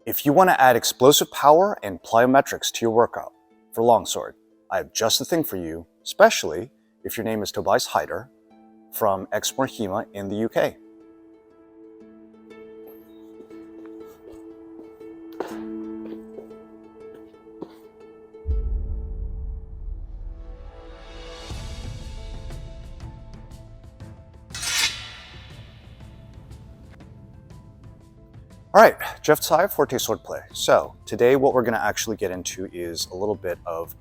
If you want to add explosive power and plyometrics to your workout for longsword, I have just the thing for you, especially if your name is Tobias Hyder from Exmoor HEMA in the UK. All right, Jeff Tsai, Forte Swordplay. So today what we're going to actually get into is a little bit of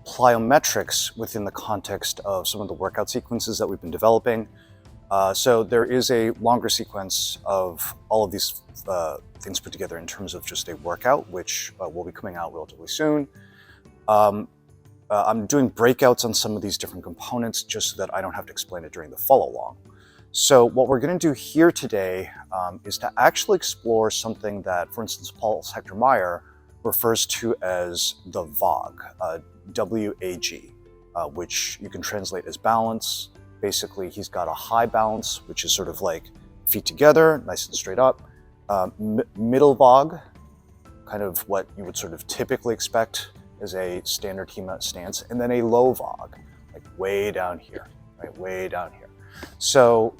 plyometrics within the context of some of the workout sequences that we've been developing. So there is a longer sequence of all of these things put together in terms of just a workout, which will be coming out relatively soon. I'm doing breakouts on some of these different components just so that I don't have to explain it during the follow along. So what we're going to do here today is to actually explore something that, for instance, Paulus Hector Mair refers to as the WAG, W-A-G, which you can translate as balance. Basically, he's got a high balance, which is sort of like feet together, nice and straight up. Middle WAG, kind of what you would sort of typically expect as a standard HEMA stance. And then a low WAG, like way down here, right, way down here. So,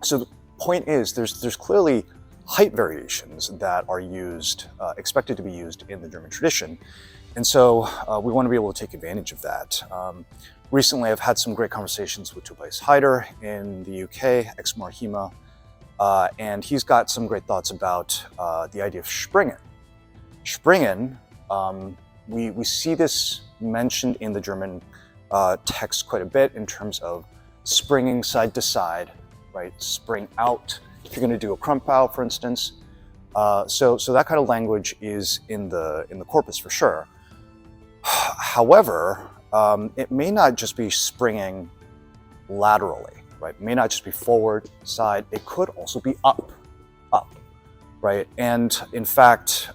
so the point is, there's clearly height variations that are used, expected to be used in the German tradition, and so we want to be able to take advantage of that. Recently, I've had some great conversations with Tobias Hyder in the UK, Exmoor HEMA, and he's got some great thoughts about the idea of Springen. Springen, we see this mentioned in the German text quite a bit in terms of springing side to side, right? Spring out. If you're going to do a Krumpau, for instance, so that kind of language is in the corpus for sure. However, it may not just be springing laterally, right? It may not just be forward, side. It could also be up, right? And in fact,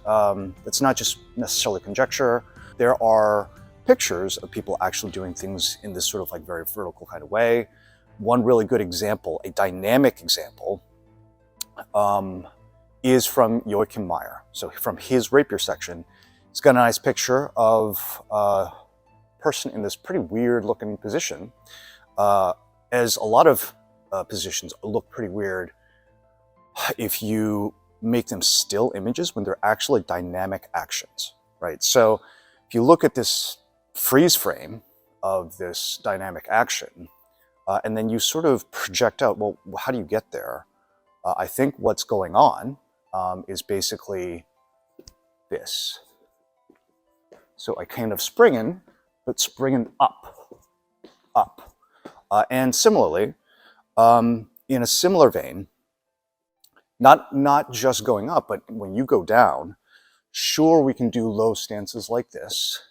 it's not just necessarily conjecture. There are pictures of people actually doing things in this sort of like very vertical kind of way. One really good example, a dynamic example, is from Meyer. So from his Rappier section, he's got a nice picture of a person in this pretty weird looking position, as a lot of positions look pretty weird if you make them still images when they're actually dynamic actions, right? So if you look at this freeze frame of this dynamic action, and then you sort of project out, well, how do you get there? I think what's going on is basically this. So I kind of springen, but springen up. And similarly, in a similar vein, not just going up, but when you go down, sure, we can do low stances like this,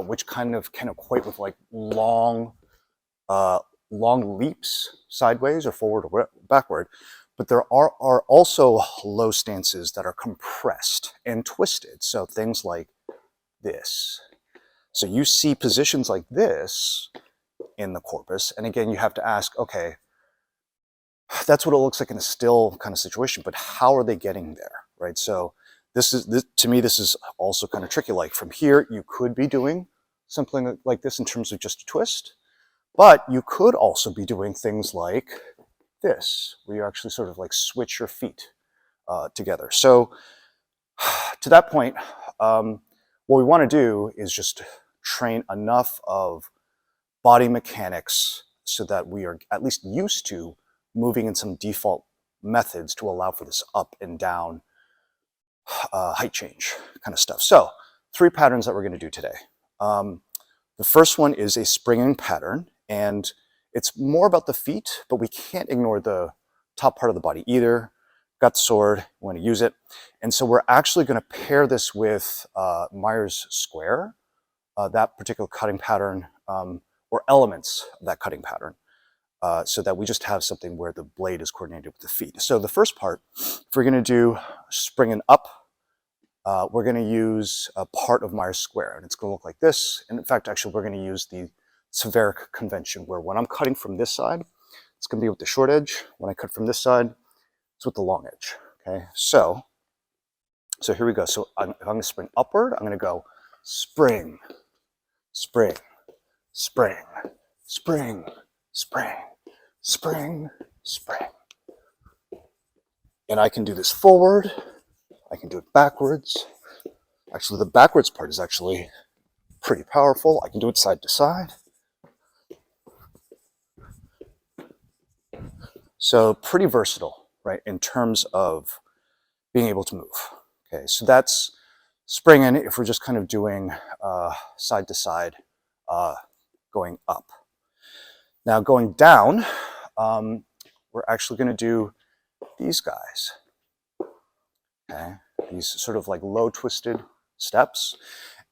which kind of can equate with like long leaps sideways or forward or backward, but there are also low stances that are compressed and twisted. So things like this. So you see positions like this in the corpus, and again, you have to ask, okay, that's what it looks like in a still kind of situation, but how are they getting there, right? So this to me, this is also kind of tricky. Like from here, you could be doing something like this in terms of just a twist, but you could also be doing things like this, where you actually sort of like switch your feet together. So to that point, what we want to do is just train enough of body mechanics so that we are at least used to moving in some default methods to allow for this up and down height change kind of stuff. So 3 patterns that we're going to do today. The first one is a springing pattern, and it's more about the feet, but we can't ignore the top part of the body either. Got the sword, we want to use it. And so we're actually going to pair this with Meyer's square, that particular cutting pattern, or elements of that cutting pattern, so that we just have something where the blade is coordinated with the feet. So the first part, if we're going to do springing up, we're going to use a part of Meyer's square, and it's going to look like this. And in fact, actually, we're going to use the Severic convention, where when I'm cutting from this side, it's going to be with the short edge. When I cut from this side, it's with the long edge. Okay, so So here we go. So if I'm going to spring upward, I'm going to go spring, spring, spring, spring, spring, spring, spring. And I can do this forward. I can do it backwards. Actually, the backwards part is actually pretty powerful. I can do it side to side. So pretty versatile, right, in terms of being able to move. Okay, so that's springing if we're just kind of doing side to side, going up. Now going down, we're actually going to do these guys. Okay, these sort of like low twisted steps.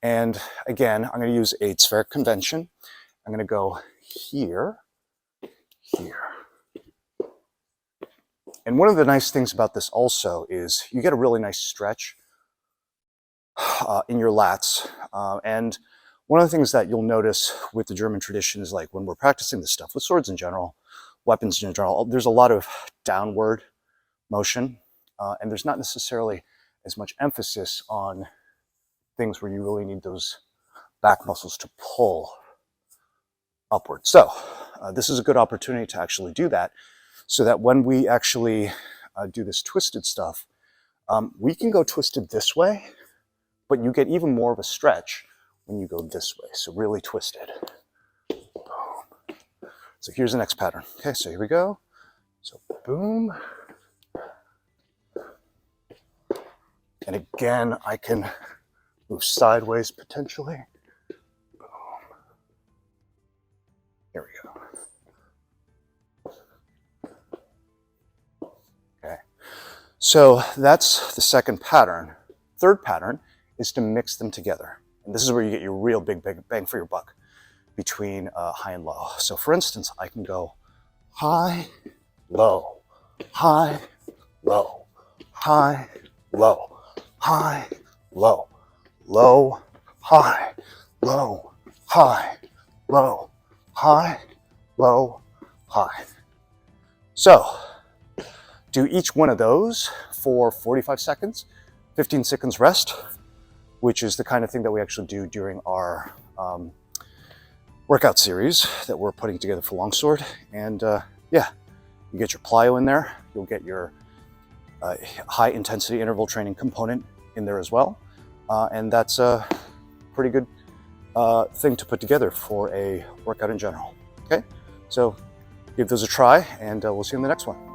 And again, I'm going to use a spheric convention. I'm going to go here, here. And one of the nice things about this also is you get a really nice stretch in your lats. And one of the things that you'll notice with the German tradition is like when we're practicing this stuff, with swords in general, weapons in general, there's a lot of downward motion. And there's not necessarily as much emphasis on things where you really need those back muscles to pull upward. So this is a good opportunity to actually do that, so that when we actually do this twisted stuff, we can go twisted this way, but you get even more of a stretch when you go this way. So really twisted. Boom. So here's the next pattern. Okay, so here we go. So boom. And again, I can move sideways potentially. Boom. Here we go. Okay. So that's the second pattern. Third pattern is to mix them together. And this is where you get your real big bang for your buck between high and low. So for instance, I can go high, low, high, low, high, low, high, low, low, high, low, high, low, high, low, high. So do each one of those for 45 seconds, 15 seconds rest, which is the kind of thing that we actually do during our workout series that we're putting together for longsword. And yeah, you get your plyo in there, you'll get your high intensity interval training component in there as well. And that's a pretty good thing to put together for a workout in general. Okay, so give those a try, and we'll see you in the next one.